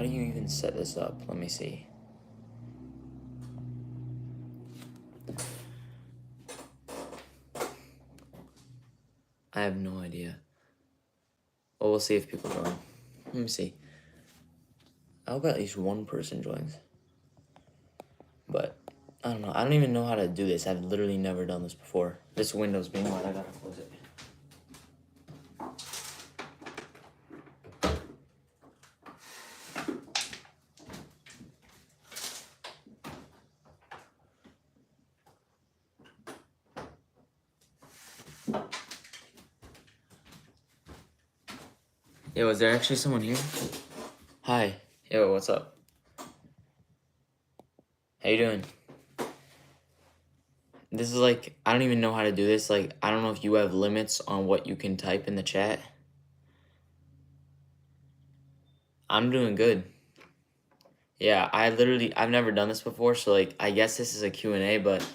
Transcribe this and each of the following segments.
do you even set this up? Let me see. I have no idea. Well, we'll see if people join. Let me see. I hope at least one person joins. But, I don't know. I don't even know how to do this. I've literally never done this before. This window's being wide. I gotta close it. Yo, is there actually someone here? Hi. Yo, what's up? How you doing? This is like, I don't even know how to do this. Like, I don't know if you have limits on what you can type in the chat. I'm doing good. Yeah, I've never done this before, so like, I guess this is a Q&A, but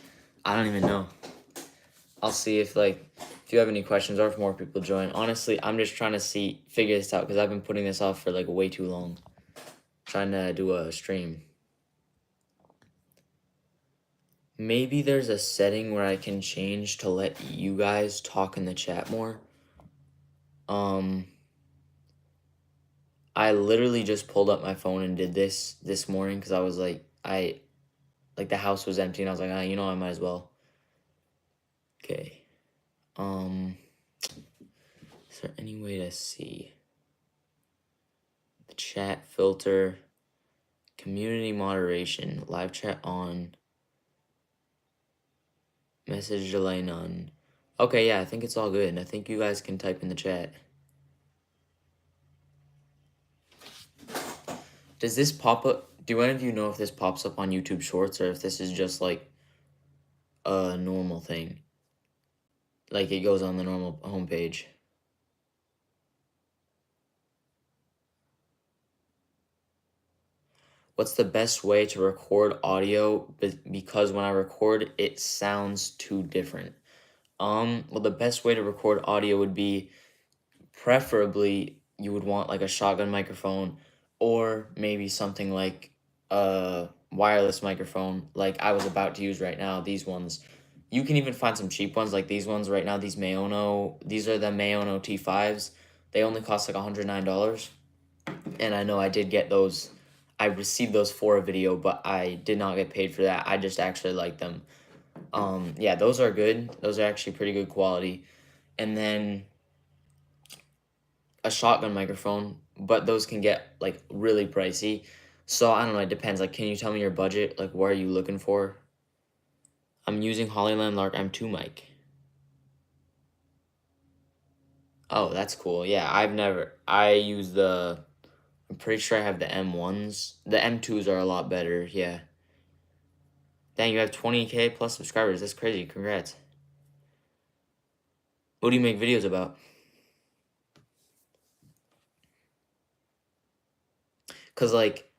I don't even know. I'll see if you have any questions or if more people join. Honestly, I'm just trying to figure this out because I've been putting this off for like way too long. Trying to do a stream. Maybe there's a setting where I can change to let you guys talk in the chat more. I literally just pulled up my phone and did this morning because I was like, the house was empty and I was like, I might as well. Okay. Is there any way to see the chat filter, community moderation, live chat on, message delay none? Okay, yeah, I think it's all good. I think you guys can type in the chat. Does this pop up? Do any of you know if this pops up on YouTube Shorts or if this is just like a normal thing? Like it goes on the normal homepage. What's the best way to record audio? Because when I record, it sounds too different. Well, the best way to record audio would be, preferably, you would want like a shotgun microphone or maybe something like a wireless microphone like I was about to use right now, these ones. You can even find some cheap ones like these ones right now, these Mayono. These are the Mayono T5s. They only cost like $109. And I know I did get those. I received those for a video, but I did not get paid for that. I just actually like them. Yeah, those are good. Those are actually pretty good quality. And then a shotgun microphone, but those can get like really pricey. So I don't know, it depends. Like, can you tell me your budget? Like, what are you looking for? I'm using Hollyland Lark M2 mic. Oh, that's cool. Yeah, I'm pretty sure I have the M1s. The M2s are a lot better, yeah. Dang, you have 20K plus subscribers. That's crazy. Congrats. What do you make videos about? Because, like,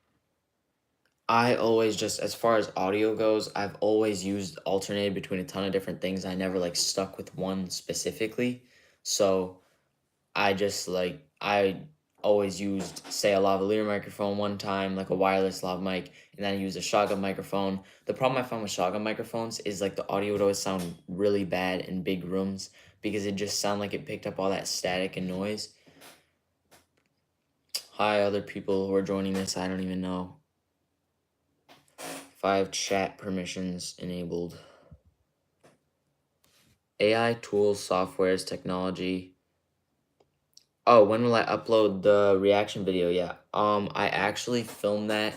I always just, as far as audio goes, I've always alternated between a ton of different things. I never, like, stuck with one specifically. So, I always used, say, a lavalier microphone one time, like a wireless lav mic, and then I used a shotgun microphone. The problem I found with shotgun microphones is, like, the audio would always sound really bad in big rooms because it just sounded like it picked up all that static and noise. Hi, other people who are joining this, I don't even know. 5 chat permissions enabled. AI tools, softwares, technology. Oh, when will I upload the reaction video? Yeah. I actually filmed that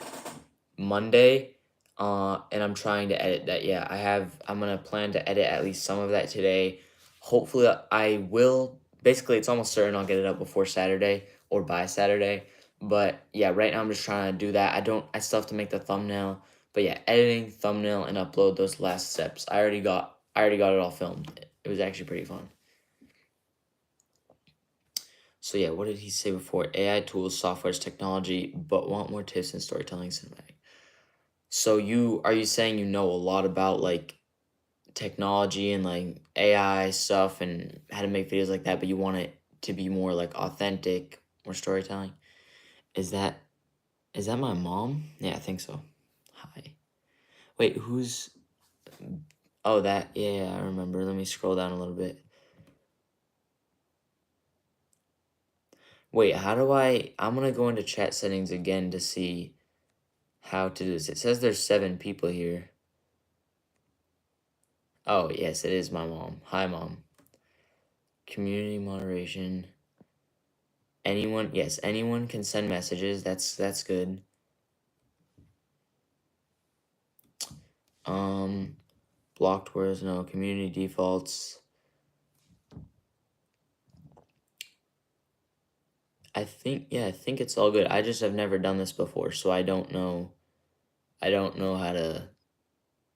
Monday. And I'm trying to edit that. Yeah, I'm gonna plan to edit at least some of that today. Hopefully I will. Basically, it's almost certain I'll get it up before Saturday or by Saturday. But yeah, right now I'm just trying to do that. I still have to make the thumbnail. But yeah, editing, thumbnail, and upload, those last steps. I already got it all filmed. It was actually pretty fun. So yeah, what did he say before? AI tools, softwares, technology, but want more tips in storytelling, cinematic. So are you saying you know a lot about like technology and like AI stuff and how to make videos like that, but you want it to be more like authentic or storytelling? Is that Is that my mom? Yeah, I think so. Hi. Wait, who's... Oh, that... Yeah, I remember. Let me scroll down a little bit. Wait, how do I... I'm gonna go into chat settings again to see how to do this. It says there's 7 people here. Oh, yes, it is my mom. Hi, Mom. Community moderation. Anyone... Yes, anyone can send messages. That's good. Blocked words, no. Community defaults. I think it's all good. I just have never done this before, so I don't know how to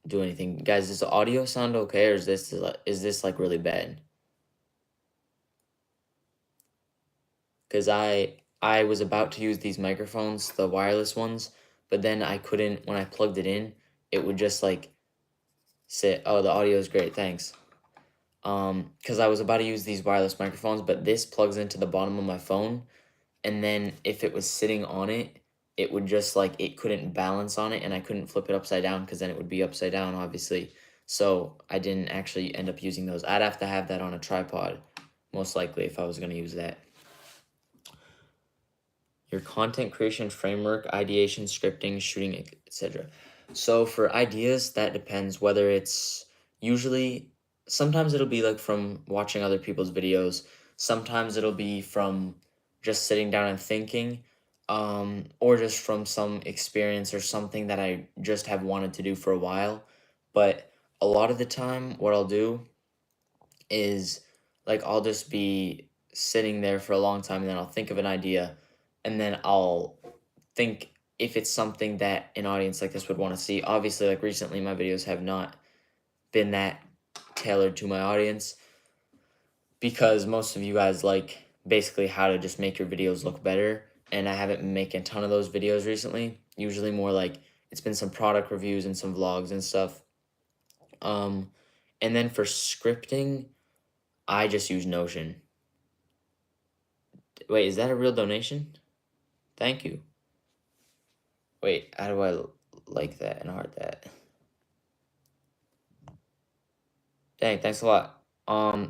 do anything. Guys, does the audio sound okay, or is this like really bad? Because I was about to use these microphones, the wireless ones, but then I couldn't. When I plugged it in, it would just like say, "Oh, the audio is great, thanks." Because I was about to use these wireless microphones, but this plugs into the bottom of my phone, and then if it was sitting on it, it would just like it couldn't balance on it, and I couldn't flip it upside down because then it would be upside down, obviously. So I didn't actually end up using those. I'd have to have that on a tripod, most likely, if I was gonna use that. Your content creation framework, ideation, scripting, shooting, etc. So for ideas, that depends whether it's usually sometimes it'll be like from watching other people's videos. Sometimes it'll be from just sitting down and thinking, or just from some experience or something that I just have wanted to do for a while. But a lot of the time, what I'll do is like I'll just be sitting there for a long time and then I'll think of an idea and then I'll think if it's something that an audience like this would want to see. Obviously, like recently my videos have not been that tailored to my audience because most of you guys like basically how to just make your videos look better, and I haven't been making a ton of those videos recently. Usually more like it's been some product reviews and some vlogs and stuff. And then for scripting, I just use Notion. Wait, is that a real donation? Thank you. Wait, how do I like that and heart that? Dang, thanks a lot.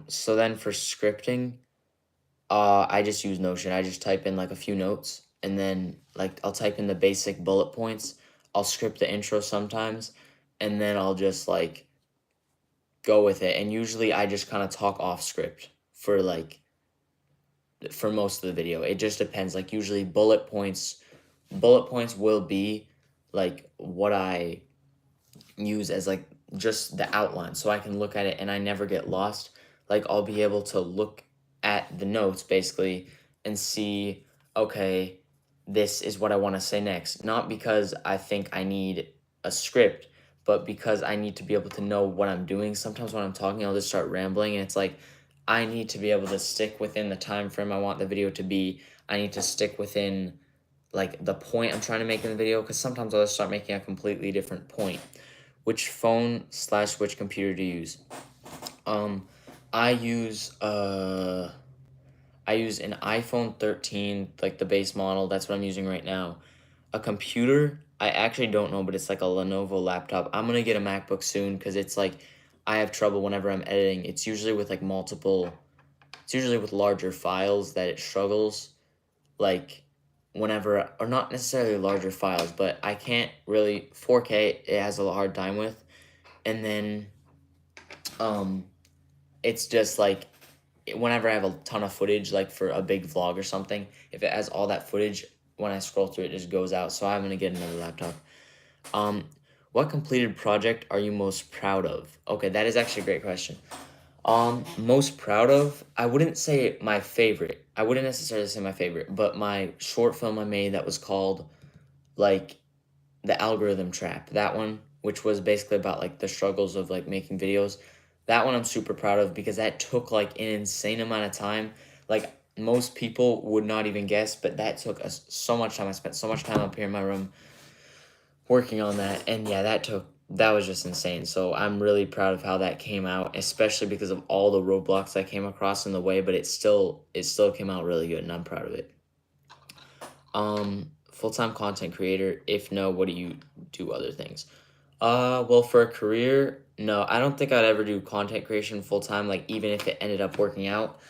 So then for scripting, I just use Notion. I just type in like a few notes and then like I'll type in the basic bullet points. I'll script the intro sometimes and then I'll just like go with it. And usually I just kind of talk off script for most of the video. It just depends. Like usually bullet points will be like what I use as like just the outline so I can look at it and I never get lost. Like I'll be able to look at the notes basically and see, okay, this is what I want to say next. Not because I think I need a script, but because I need to be able to know what I'm doing. Sometimes when I'm talking, I'll just start rambling and it's like I need to be able to stick within the time frame I want the video to be. I need to stick within like the point I'm trying to make in the video because sometimes I'll just start making a completely different point. Which phone / which computer do you use? I use an iPhone 13, like the base model. That's what I'm using right now. A computer, I actually don't know, but it's like a Lenovo laptop. I'm gonna get a MacBook soon because it's like I have trouble whenever I'm editing. It's usually with like it's usually with larger files that it struggles. Like whenever, or not necessarily larger files, but I can't really 4K. It has a hard time with, and then it's just like whenever I have a ton of footage, like for a big vlog or something, if it has all that footage, when I scroll through it just goes out. So I'm gonna get another laptop. Um, what completed project are you most proud of? Okay, that is actually a great question. Most proud of, I wouldn't say my favorite. I wouldn't necessarily say my favorite, but my short film I made that was called like the algorithm trap. That one, which was basically about like the struggles of like making videos. That one I'm super proud of because that took like an insane amount of time. Like most people would not even guess, but that took us so much time. I spent so much time up here in my room working on that, and yeah, that was just insane. So I'm really proud of how that came out, especially because of all the roadblocks I came across in the way, but it still came out really good and I'm proud of it. full-time content creator? If no, what do you do other things? Well, for a career, no, I don't think I'd ever do content creation full-time, like even if it ended up working out.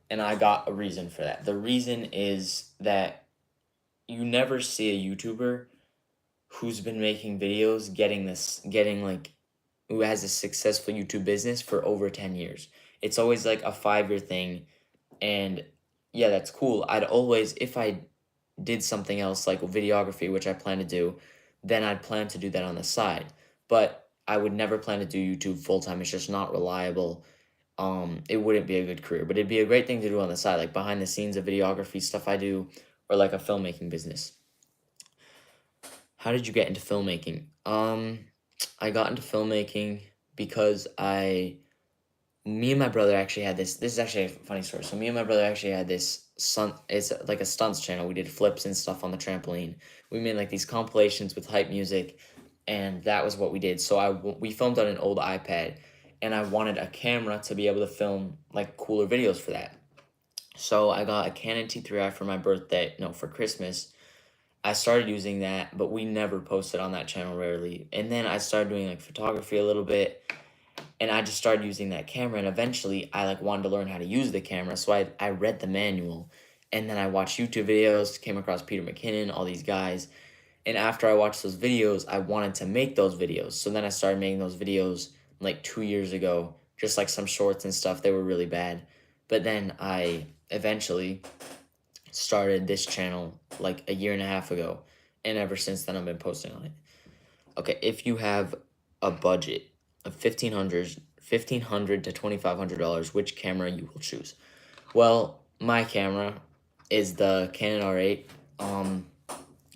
And I got a reason for that. The reason is that you never see a YouTuber who's been making videos getting like who has a successful YouTube business for over 10 years. It's always like a 5-year thing. And yeah, that's cool. I'd always, if I did something else like videography, which I plan to do, then I'd plan to do that on the side. But I would never plan to do YouTube full time. It's just not reliable. It wouldn't be a good career, but it'd be a great thing to do on the side, like behind the scenes of videography stuff I do, or like a filmmaking business. How did you get into filmmaking? I got into filmmaking because me and my brother actually had this is actually a funny story. So me and my brother actually had this it's like a stunts channel. We did flips and stuff on the trampoline. We made like these compilations with hype music, and that was what we did. So we filmed on an old iPad, and I wanted a camera to be able to film like cooler videos for that. So I got a Canon T3i for my birthday, no, for Christmas. I started using that, but we never posted on that channel, rarely. And then I started doing like photography a little bit, and I just started using that camera, and eventually I like wanted to learn how to use the camera, so I read the manual, and then I watched YouTube videos, came across Peter McKinnon, all these guys, and after I watched those videos, I wanted to make those videos. So then I started making those videos like 2 years ago, just like some shorts and stuff. They were really bad, but then I eventually started this channel like a year and a half ago, and ever since then I've been posting on it. Okay, if you have a budget of $1,500 to $2,500, which camera you will choose? Well, my camera is the Canon R8.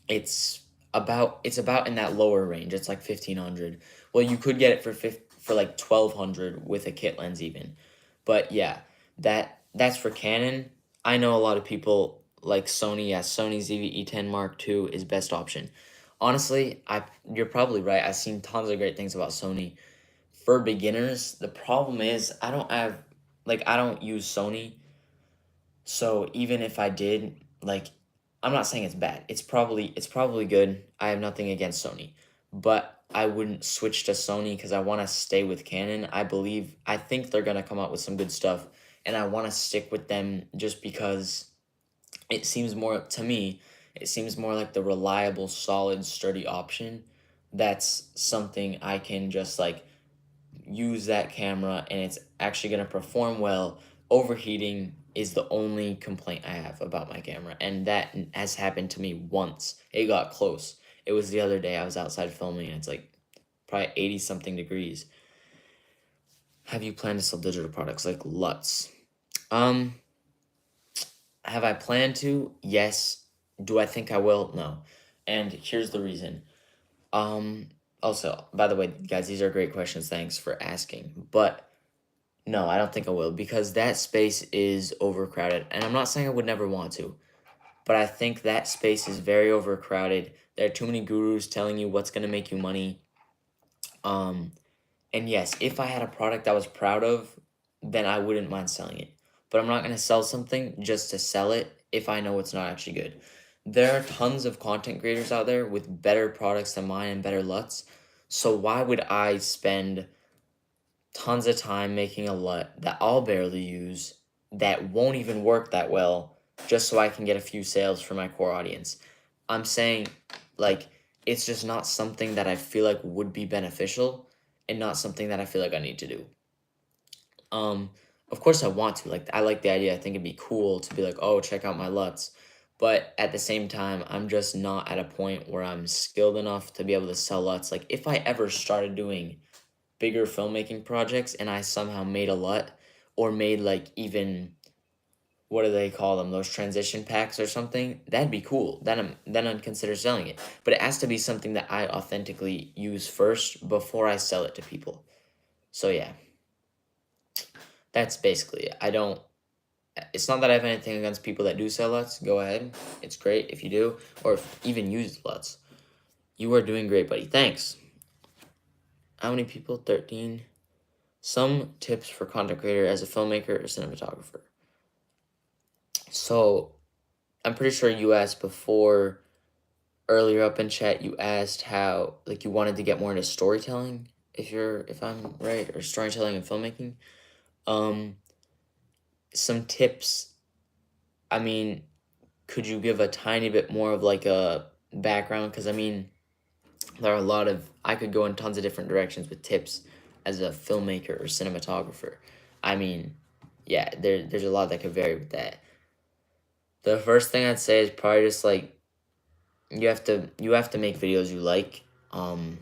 It's about in that lower range. It's like 1,500. Well, you could get it for like 1,200 with a kit lens even. But yeah, that's for Canon. I know a lot of people like Sony. Yeah, Sony ZV-E10 Mark II is best option. Honestly, you're probably right. I've seen tons of great things about Sony. For beginners, the problem is I don't use Sony. So even if I did, like, I'm not saying it's bad. It's probably good. I have nothing against Sony, but I wouldn't switch to Sony because I want to stay with Canon. I think they're gonna come out with some good stuff, and I want to stick with them just because it seems more to me. It seems more like the reliable, solid, sturdy option. That's something I can just like use that camera and it's actually going to perform well. Overheating is the only complaint I have about my camera, and that has happened to me once. It got close. It was the other day I was outside filming and it's like probably 80 something degrees. Have you planned to sell digital products like LUTs? Um, have I planned to? Yes. Do I think I will? No. And here's the reason. Also, by the way, guys, these are great questions. Thanks for asking. But no, I don't think I will because that space is overcrowded. And I'm not saying I would never want to, but I think that space is very overcrowded. There are too many gurus telling you what's going to make you money. Um, and yes, if I had a product I was proud of, then I wouldn't mind selling it. But I'm not going to sell something just to sell it if I know it's not actually good. There are tons of content creators out there with better products than mine and better LUTs. So why would I spend tons of time making a LUT that I'll barely use, that won't even work that well, just so I can get a few sales for my core audience? I'm saying, like, it's just not something that I feel like would be beneficial and not something that I feel like I need to do. Um, of course I want to. Like, I like the idea. I think it'd be cool to be like, oh, check out my LUTs. But at the same time, I'm just not at a point where I'm skilled enough to be able to sell LUTs. Like, if I ever started doing bigger filmmaking projects and I somehow made a LUT or made like even what do they call them, those transition packs or something, that'd be cool. Then I'd consider selling it. But it has to be something that I authentically use first before I sell it to people. So yeah, that's basically it. It's not that I have anything against people that do sell LUTs. Go ahead. It's great if you do, or if even use LUTs. You are doing great, buddy. Thanks. How many people? 13. Some tips for content creator as a filmmaker or cinematographer. So, I'm pretty sure you asked before earlier up in chat you asked how like you wanted to get more into storytelling, if I'm right, or storytelling and filmmaking. Um, some tips. I mean, could you give a tiny bit more of like a background? Because I mean, there are a lot of I could go in tons of different directions with tips as a filmmaker or cinematographer. I mean, yeah, there's a lot that could vary with that. The first thing I'd say is probably just like you have to make videos you like. And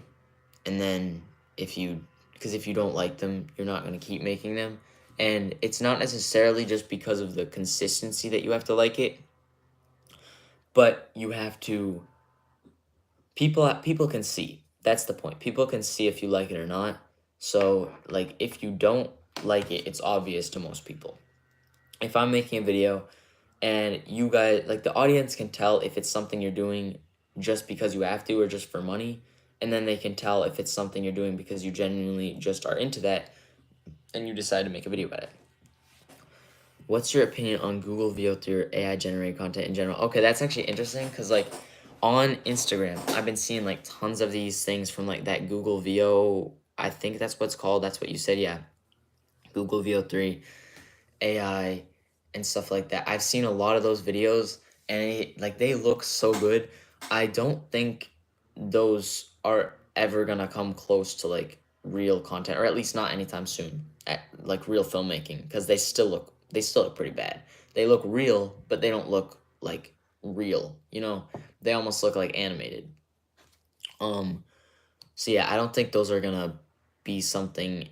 then if you because if you don't like them, you're not going to keep making them. And it's not necessarily just because of the consistency that you have to like it, but you have to people can see. That's the point. People can see if you like it or not. So, like if you don't like it, it's obvious to most people. If I'm making a video and you guys like the audience can tell if it's something you're doing just because you have to or just for money, and then they can tell if it's something you're doing because you genuinely just are into that and you decide to make a video about it. What's your opinion on Google VO3 or AI generated content in general? Okay, that's actually interesting because like on Instagram, I've been seeing like tons of these things from like that Google VO. I think that's what's called. That's what you said, yeah. Google VO3, AI, and stuff like that. I've seen a lot of those videos, and like they look so good. I don't think those are ever gonna come close to like real content, or at least not anytime soon. At like real filmmaking, because they still look pretty bad. They look real, but they don't look like real. They almost look like animated. Um. So yeah, I don't think those are gonna be something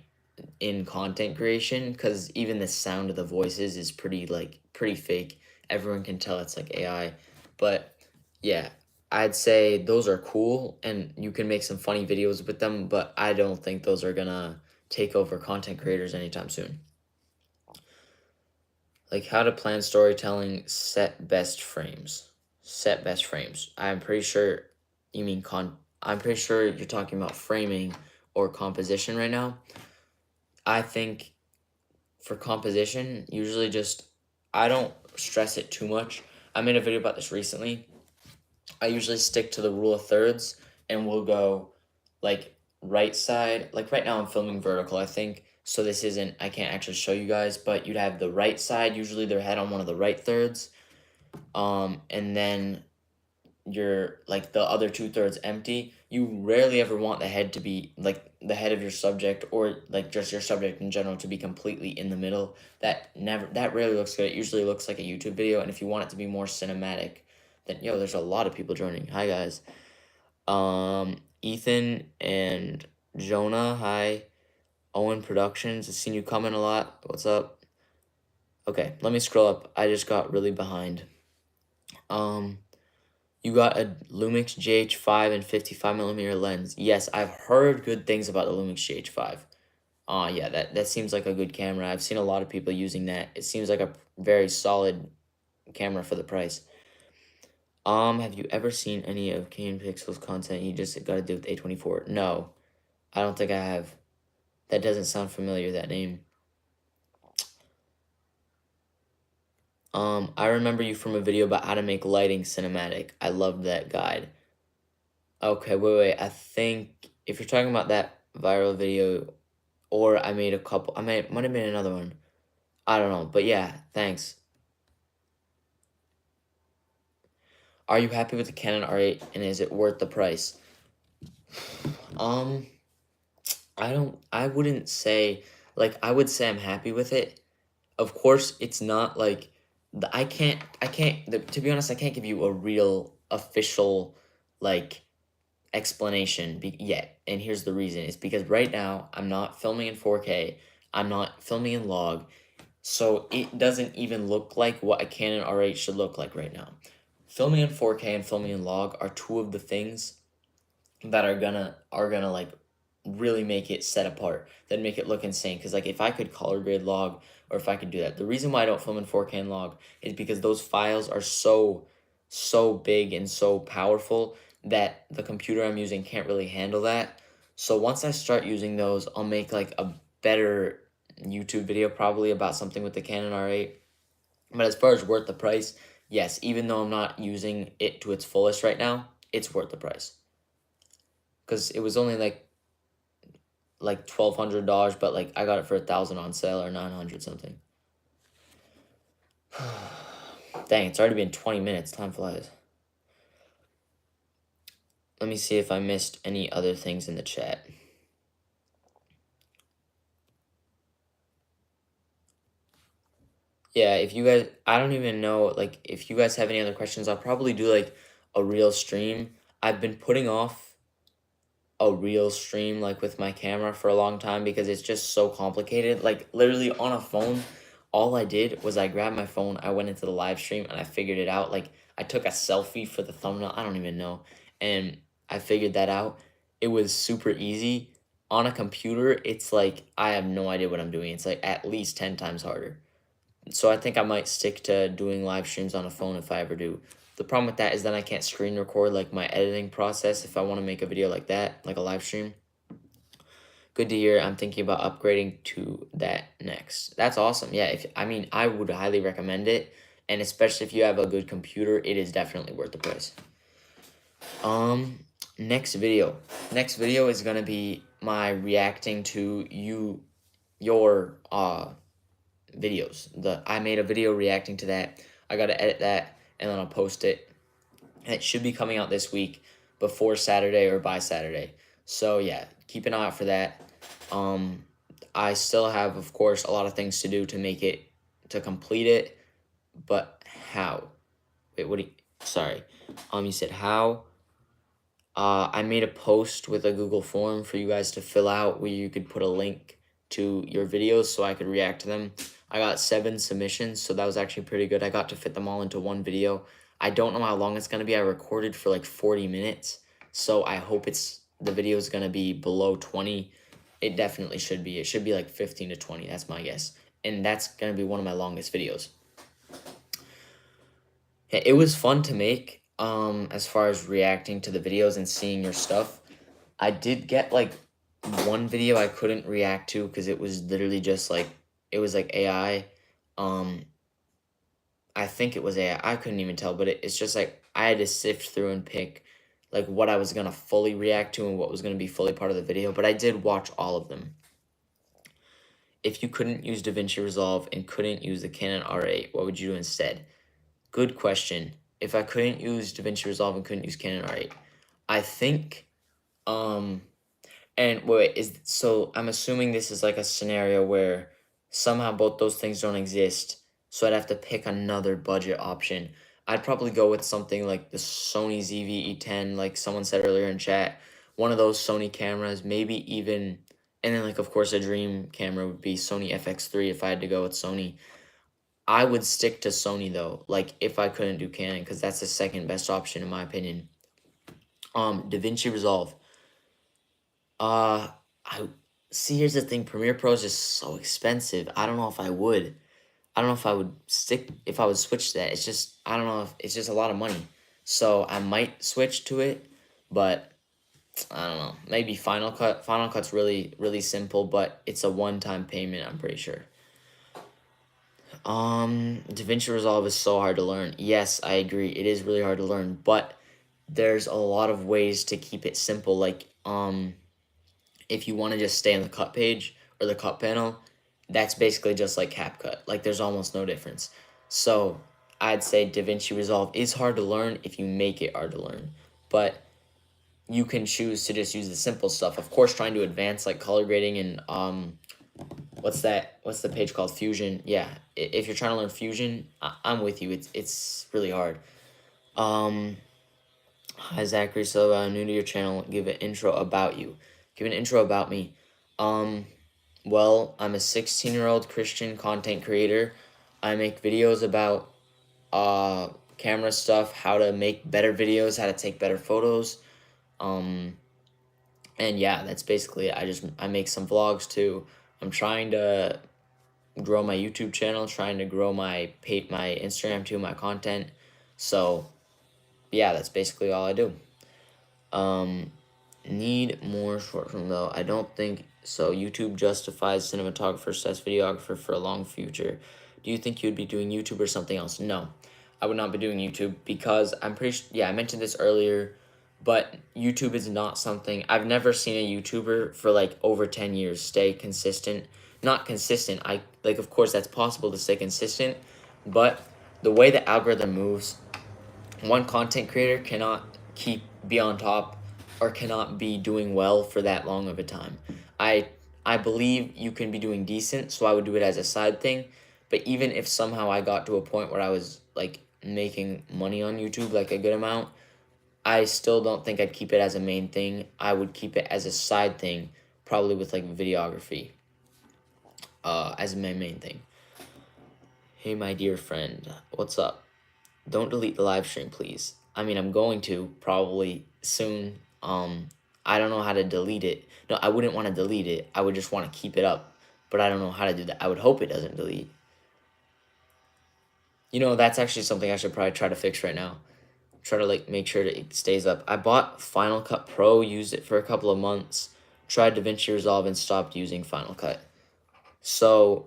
in content creation because even the sound of the voices is pretty fake. Everyone can tell it's like AI. But yeah, I'd say those are cool and you can make some funny videos with them, but I don't think those are gonna take over content creators anytime soon. Like how to plan storytelling, set best frames. Set best frames. You mean I'm pretty sure you're talking about framing or composition right now. I think for composition, usually just I don't stress it too much. I made a video about this recently. I usually stick to the rule of thirds and we'll go like right side. Like right now I'm filming vertical, I think. So this isn't I can't actually show you guys, but you'd have the right side, usually their head on one of the right thirds. And then your like the other two-thirds empty. You rarely ever want the head to be like the head of your subject or like just your subject in general to be completely in the middle. That rarely looks good. It usually looks like a YouTube video, and if you want it to be more cinematic, then there's a lot of people joining. Hi guys. Ethan and Jonah, hi. Owen Productions, I've seen you comment a lot. What's up? Okay, let me scroll up. I just got really behind. You got a Lumix GH5 and 55mm lens. Yes, I've heard good things about the Lumix GH5. Yeah, that seems like a good camera. I've seen a lot of people using that. It seems like a very solid camera for the price. Have you ever seen any of Kane Pixel's content you just got to do with A24? No, I don't think I have. That doesn't sound familiar, that name. I remember you from a video about how to make lighting cinematic. I loved that guide. Okay, wait. I think if you're talking about that viral video, or I made a couple, might have made another one. I don't know, but yeah, thanks. Are you happy with the Canon R8 and is it worth the price? Um, I wouldn't say, like, I would say I'm happy with it. Of course, it's not like, to be honest, I can't give you a real official, like, explanation yet. And here's the reason. It's because right now, I'm not filming in 4K. I'm not filming in log. So it doesn't even look like what a Canon R8 should look like right now. Filming in 4K and filming in log are two of the things that are gonna like really make it set apart, that make it look insane. Because like if I could color grade log, or if I could do that, the reason why I don't film in 4K and log is because those files are so big and so powerful that the computer I'm using can't really handle that. So once I start using those, I'll make like a better YouTube video probably about something with the Canon R8. But as far as worth the price, yes, even though I'm not using it to its fullest right now, it's worth the price. Because it was only like $1,200, but like I got it for 1,000 on sale or 900 something. Dang, it's already been 20 minutes. Time flies. Let me see if I missed any other things in the chat. Yeah, if you guys, I don't even know, like, if you guys have any other questions, I'll probably do like a real stream. I've been putting off a real stream like with my camera for a long time because it's just so complicated. Like, literally on a phone, all I did was I grabbed my phone, I went into the live stream, and I figured it out. Like, I took a selfie for the thumbnail, I don't even know, and I figured that out. It was super easy. On a computer, it's like I have no idea what I'm doing. It's like at least 10 times harder. So I think I might stick to doing live streams on a phone if I ever do. The problem with that is then I can't screen record like my editing process if I want to make a video like that, like a live stream. Good to hear. I'm thinking about upgrading to that next. That's awesome. Yeah, if I mean, I would highly recommend it, and especially if you have a good computer, it is definitely worth the price. Next video. Next video is gonna be my reacting to your videos. I made a video reacting to that. I gotta edit that and then I'll post it. And it should be coming out this week before Saturday or by Saturday. So yeah, keep an eye out for that. I still have, of course, a lot of things to do to complete it. But how? Wait, what do you, sorry. You said how? I made a post with a Google form for you guys to fill out where you could put a link to your videos so I could react to them. I got 7 submissions, so that was actually pretty good. I got to fit them all into one video. I don't know how long it's going to be. I recorded for like 40 minutes, so I hope the video is going to be below 20. It definitely should be. It should be like 15 to 20. That's my guess. And that's going to be one of my longest videos. It was fun to make, as far as reacting to the videos and seeing your stuff. I did get like one video I couldn't react to because it was literally just like, it was like AI. I think it was AI. I couldn't even tell, but it's just like I had to sift through and pick like what I was gonna fully react to and what was gonna be fully part of the video, but I did watch all of them. If you couldn't use DaVinci Resolve and couldn't use the Canon R8, what would you do instead? Good question. If I couldn't use DaVinci Resolve and couldn't use Canon R8, I think, and wait, so I'm assuming this is like a scenario where somehow both those things don't exist, so I'd have to pick another budget option. I'd probably go with something like the Sony ZV-E10, like someone said earlier in chat, one of those Sony cameras, maybe even, and then like of course a dream camera would be Sony FX3 if I had to go with Sony. I would stick to Sony though, like if I couldn't do Canon, because that's the second best option in my opinion. DaVinci Resolve. I see. Here's the thing: Premiere Pro is just so expensive. I don't know if I would. I don't know if I would if I would switch to that. It's just, I don't know if it's just a lot of money. So I might switch to it, but I don't know. Maybe Final Cut. Final Cut's really, really simple, but it's a one-time payment, I'm pretty sure. DaVinci Resolve is so hard to learn. Yes, I agree. It is really hard to learn, but there's a lot of ways to keep it simple. Like, if you want to just stay on the cut page or the cut panel, that's basically just like CapCut. Like, there's almost no difference. So I'd say DaVinci Resolve is hard to learn if you make it hard to learn, but you can choose to just use the simple stuff. Of course, trying to advance like color grading and what's the page called, Fusion. Yeah, if you're trying to learn Fusion, I'm with you. It's really hard. Hi Zachary, so new to your channel, give an intro about you. Give an intro about me. Well, I'm a 16-year-old Christian content creator. I make videos about camera stuff, how to make better videos, how to take better photos. And yeah, that's basically it. I make some vlogs too. I'm trying to grow my YouTube channel, trying to grow my Instagram too, my content. So yeah, that's basically all I do. Need more short film though. I don't think so. YouTube justifies cinematographer slash videographer for a long future. Do you think you'd be doing YouTube or something else? No, I would not be doing YouTube because I'm pretty yeah, I mentioned this earlier. But YouTube is not something I've never seen a YouTuber for like over 10 years stay consistent. Not consistent. I like of course that's possible to stay consistent, but the way the algorithm moves, one content creator cannot keep be on top or cannot be doing well for that long of a time. I I believe you can be doing decent, so I would do it as a side thing. But even if somehow I got to a point where I was like making money on YouTube, like a good amount, I still don't think I'd keep it as a main thing. I would keep it as a side thing, probably with like videography, as my main thing. Hey, my dear friend, what's up? Don't delete the live stream, please. I mean, I'm going to probably soon. I don't know how to delete it. No, I wouldn't want to delete it. I would just want to keep it up, but I don't know how to do that. I would hope it doesn't delete. You know, that's actually something I should probably try to fix right now. Try to like make sure that it stays up. I bought Final Cut Pro, used it for a couple of months, tried DaVinci Resolve and stopped using Final Cut. So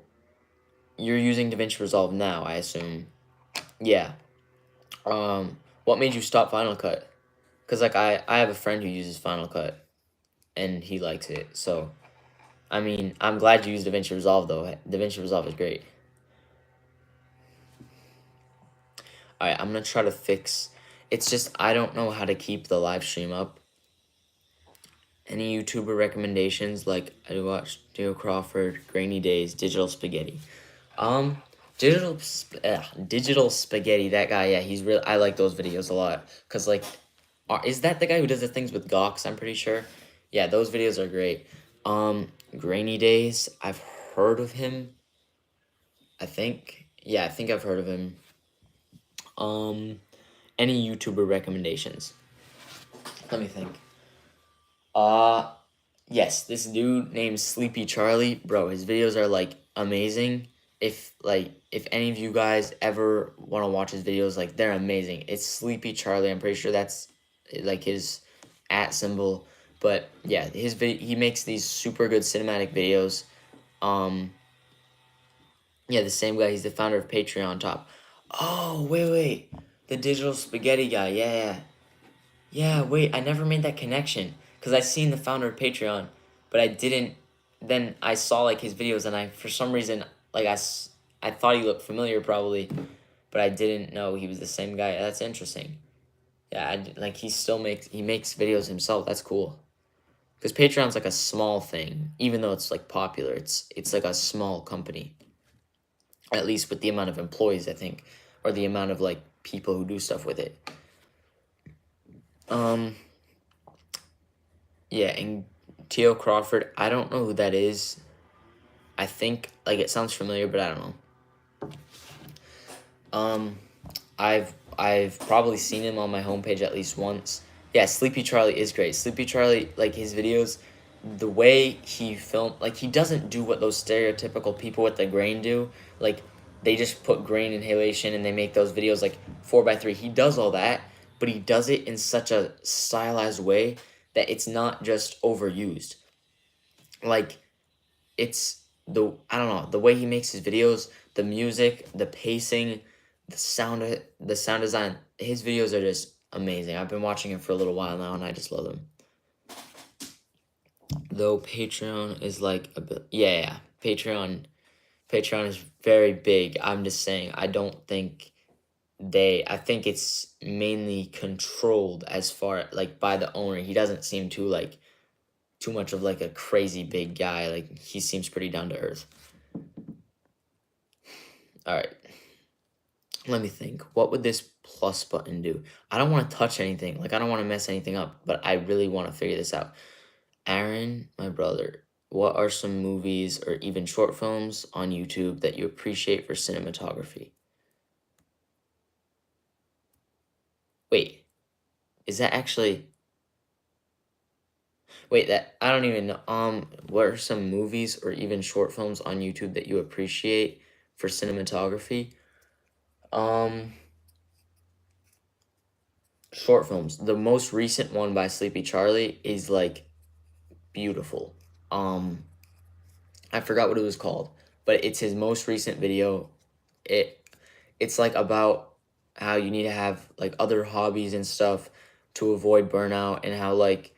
you're using DaVinci Resolve now, I assume. Yeah. What made you stop Final Cut? Cause like I have a friend who uses Final Cut, and he likes it. So I mean, I'm glad you used DaVinci Resolve though. DaVinci Resolve is great. All right, I'm gonna try to fix. It's just I don't know how to keep the live stream up. Any YouTuber recommendations? Like I watched Theo Crawford, Grainy Days, Digital Spaghetti. Um, Digital Spaghetti. That guy, yeah, he's real. I like those videos a lot. Cause like, is that the guy who does the things with Gox? I'm pretty sure. Yeah, those videos are great. Grainy Days. I've heard of him. I think. Yeah, I think I've heard of him. Um, any YouTuber recommendations? Let me think. Uh, yes, this dude named Sleepy Charlie, bro, his videos are like amazing. If any of you guys ever want to watch his videos, like they're amazing. It's Sleepy Charlie. I'm pretty sure that's like his at symbol. But yeah, he makes these super good cinematic videos. Um yeah, the same guy, he's the founder of Patreon Top. Oh, wait. The Digital Spaghetti guy. Yeah. Yeah, wait, I never made that connection because I seen the founder of Patreon, but I didn't. Then I saw like his videos, and I for some reason like I thought he looked familiar probably, but I didn't know he was the same guy. That's interesting. Yeah, like he makes videos himself. That's cool. Because Patreon's like a small thing, even though it's like popular. It's like a small company, at least with the amount of employees I think, or the amount of like people who do stuff with it. Um, Yeah, and Teo Crawford, I don't know who that is. I think like it sounds familiar, but I don't know. Um, I've probably seen him on my homepage at least once. Yeah, Sleepy Charlie is great. Sleepy Charlie, like his videos, the way he filmed, like he doesn't do what those stereotypical people with the grain do. Like they just put grain inhalation and they make those videos like 4x3. He does all that, but he does it in such a stylized way that it's not just overused. Like it's I don't know, the way he makes his videos, the music, the pacing, the sound design. His videos are just amazing. I've been watching him for a little while now, and I just love them. Though Patreon is like a bit, yeah. Patreon is very big. I'm just saying, I don't think I think it's mainly controlled as far like by the owner. He doesn't seem too much of like a crazy big guy. Like he seems pretty down to earth. All right. Let me think. What would this plus button do? I don't want to touch anything. Like I don't want to mess anything up, but I really want to figure this out. Aaron, my brother, what are some movies or even short films on YouTube that you appreciate for cinematography? Wait, is that actually Wait, that I don't even know. What are some movies or even short films on YouTube that you appreciate for cinematography? Um, Short films. The most recent one by Sleepy Charlie is like beautiful. Um, I forgot what it was called, but it's his most recent video. It it's like about how you need to have like other hobbies and stuff, to avoid burnout, and how like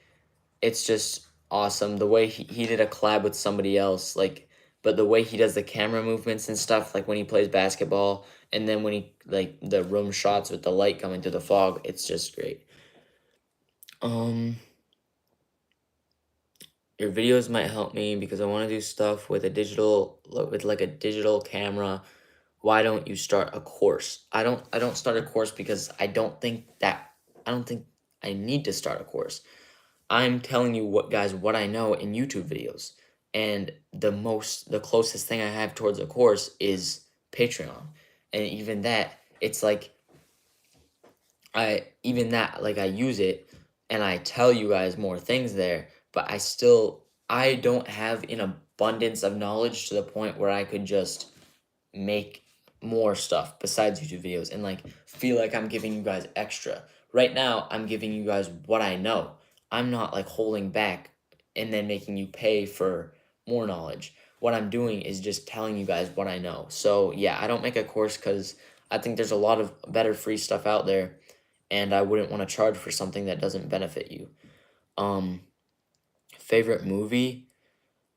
it's just awesome the way he did a collab with somebody else, like, but the way he does the camera movements and stuff, like when he plays basketball, and then when he like the room shots with the light coming through the fog, it's just great. um your videos might help me because I want to do stuff with a digital, with like a digital camera. Why don't you start a course? I don't start a course because I don't think I need to start a course. I'm telling you what I know in YouTube videos. And the closest thing I have towards a course is Patreon. And even that, it's like I use it and I tell you guys more things there, but I don't have an abundance of knowledge to the point where I could just make more stuff besides YouTube videos and like feel like I'm giving you guys extra. Right now, I'm giving you guys what I know. I'm not like holding back and then making you pay for more knowledge. What I'm doing is just telling you guys what I know. So, yeah, I don't make a course cuz I think there's a lot of better free stuff out there and I wouldn't want to charge for something that doesn't benefit you. Um Favorite movie?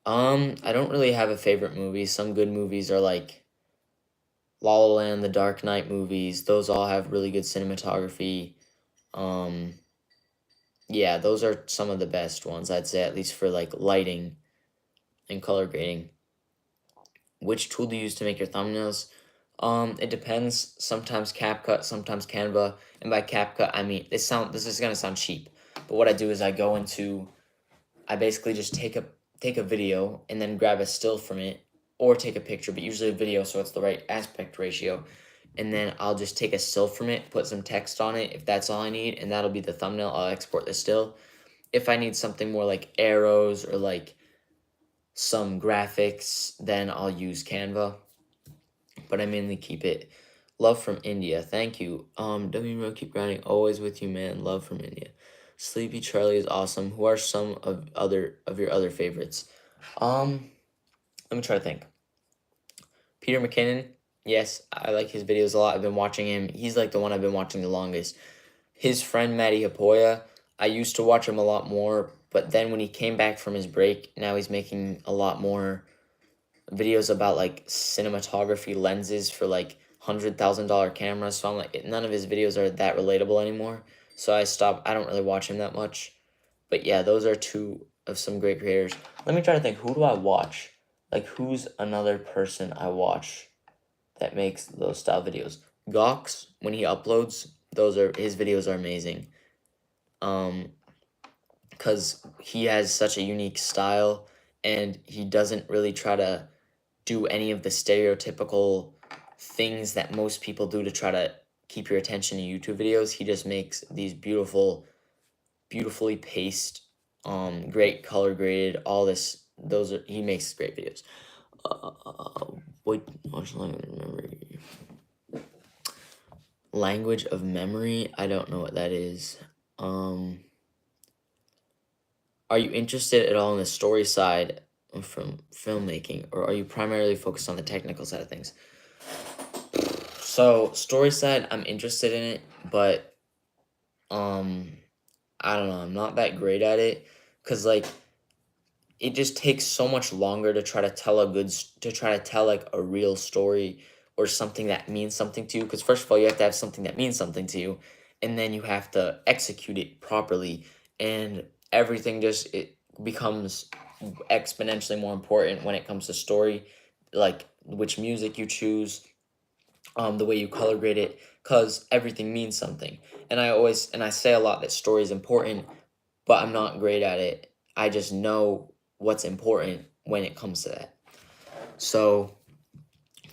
I don't really have a favorite movie. Some good movies are like La La Land, the Dark Knight movies, those all have really good cinematography. Um, yeah, those are some of the best ones, I'd say, at least for like lighting and color grading. Which tool do you use to make your thumbnails? It depends. Sometimes CapCut, sometimes Canva. And by CapCut, I mean this is gonna sound cheap, but what I do is I basically just take a video and then grab a still from it, or take a picture, but usually a video so it's the right aspect ratio. And then I'll just take a still from it, put some text on it if that's all I need, and that'll be the thumbnail. I'll export the still. If I need something more like arrows or like some graphics, then I'll use Canva. But I mainly keep it. Love from India. Thank you. W keep grinding. Always with you, man. Love from India. Sleepy Charlie is awesome. Who are some of your other favorites? Let me try to think. Peter McKinnon. Yes, I like his videos a lot. I've been watching him. He's like the one I've been watching the longest. His friend Matty Hapoya, I used to watch him a lot more, but then when he came back from his break, now he's making a lot more videos about like cinematography lenses for like $100,000 cameras. So I'm like, none of his videos are that relatable anymore. So I stopped. I don't really watch him that much. But yeah, those are two of some great creators. Let me try to think. Who do I watch? Like, who's another person I watch that makes those style videos? Gox, when he uploads, his videos are amazing. Because he has such a unique style, and he doesn't really try to do any of the stereotypical things that most people do to try to keep your attention in YouTube videos. He just makes these beautifully paced, great color graded, all this. He makes great videos. What language of memory? I don't know what that is. Are you interested at all in the story side from filmmaking, or are you primarily focused on the technical side of things? So story side, I'm interested in it, but I don't know. I'm not that great at it because like it just takes so much longer to try to tell to try to tell like a real story or something that means something to you. Because first of all, you have to have something that means something to you, and then you have to execute it properly, and everything just it becomes exponentially more important when it comes to story, like which music you choose, the way you color grade it, because everything means something. And I say a lot that story is important, but I'm not great at it. I just know what's important when it comes to that. So,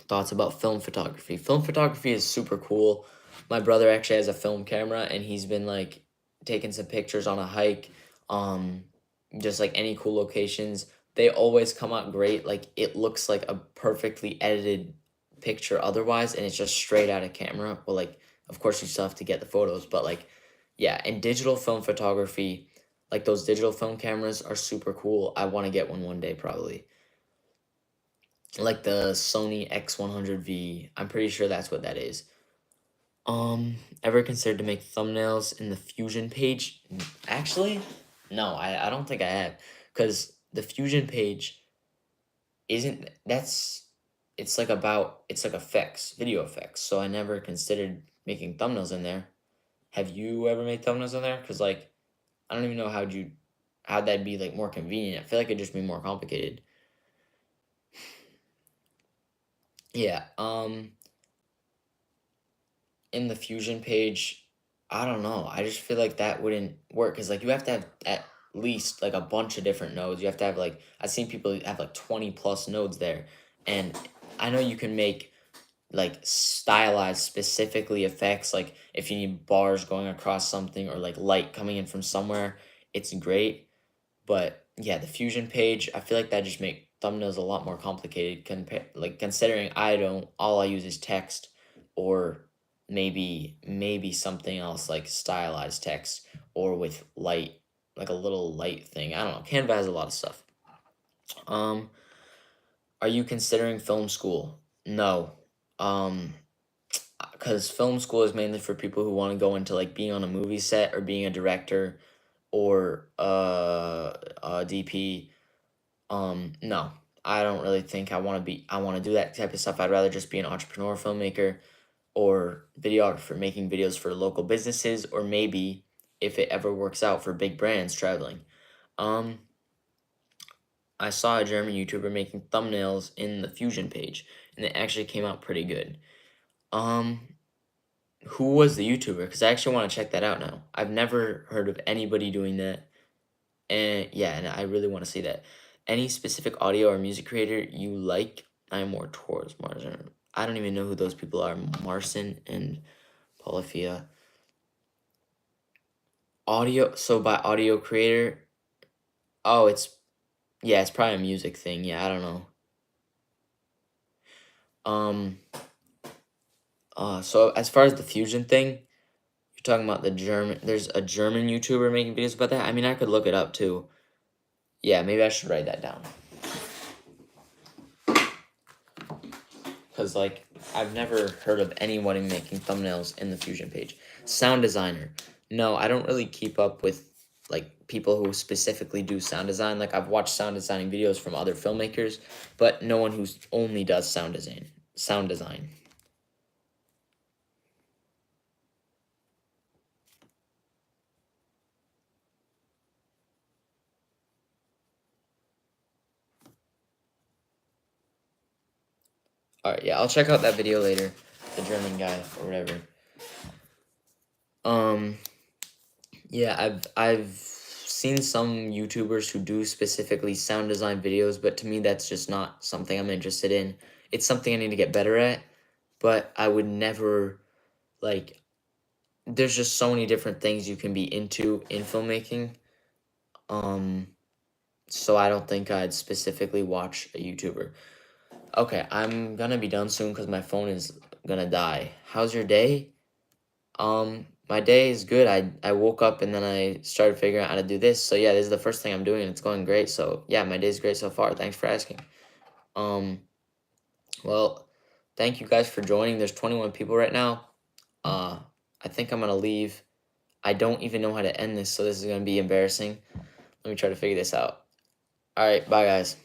thoughts about film photography. Film photography is super cool. My brother actually has a film camera, and he's been like taking some pictures on a hike, um, just like any cool locations. They always come out great. Like it looks like a perfectly edited picture otherwise, and it's just straight out of camera. Well, like of course you still have to get the photos, but like yeah, and digital film photography, like those digital film cameras are super cool. I want to get one day probably. Like the Sony X100V. I'm pretty sure that's what that is. Ever considered to make thumbnails in the Fusion page? Actually, no, I don't think I have. Because the Fusion page isn't, it's like effects, video effects. So I never considered making thumbnails in there. Have you ever made thumbnails in there? Because, like, I don't even know how'd that be, like, more convenient. I feel like it'd just be more complicated. Yeah, in the Fusion page, I don't know. I just feel like that wouldn't work because like you have to have at least like a bunch of different nodes. You have to have like I've seen people have like 20 plus nodes there. And I know you can make like stylized specifically effects like if you need bars going across something or like light coming in from somewhere, it's great. But yeah, the Fusion page, I feel like that just make thumbnails a lot more complicated like considering I don't all I use is text or maybe something else like stylized text or with light like a little light thing. I don't know. Canva has a lot of stuff. Um are you considering film school? No. Um because film school is mainly for people who want to go into like being on a movie set or being a director or a DP. No, I don't really think I want to do that type of stuff. I'd rather just be an entrepreneur filmmaker or videographer making videos for local businesses or maybe if it ever works out for big brands traveling. Um, I saw a German YouTuber making thumbnails in the Fusion page and it actually came out pretty good. Um, who was the YouTuber? Because I actually want to check that out now. I've never heard of anybody doing that. And yeah, and I really want to see that. Any specific audio or music creator you like? I'm more towards Martin. I don't even know who those people are. Marcin and Polyphia. Audio. So by audio creator, oh, it's probably a music thing. Yeah, I don't know. Um. So as far as the fusion thing, you're talking about the German. There's a German YouTuber making videos about that. I mean, I could look it up too. Yeah, maybe I should write that down. Because like I've never heard of anyone making thumbnails in the Fusion page. Sound designer. No, I don't really keep up with like people who specifically do sound design. Like I've watched sound designing videos from other filmmakers, but no one who's only does sound design. Sound design. All right, yeah, I'll check out that video later. The German guy or whatever. Um, yeah, I've seen some YouTubers who do specifically sound design videos, but to me that's just not something I'm interested in. It's something I need to get better at, but I would never like there's just so many different things you can be into in filmmaking. Um so I don't think I'd specifically watch a YouTuber. Okay, I'm gonna be done soon because my phone is gonna die. How's your day? My day is good. I woke up and then I started figuring out how to do this. So yeah, this is the first thing I'm doing and it's going great. So yeah, my day's great so far. Thanks for asking. Um, well, thank you guys for joining. There's 21 people right now. Uh, I think I'm gonna leave. I don't even know how to end this, so this is gonna be embarrassing. Let me try to figure this out. All right, bye guys.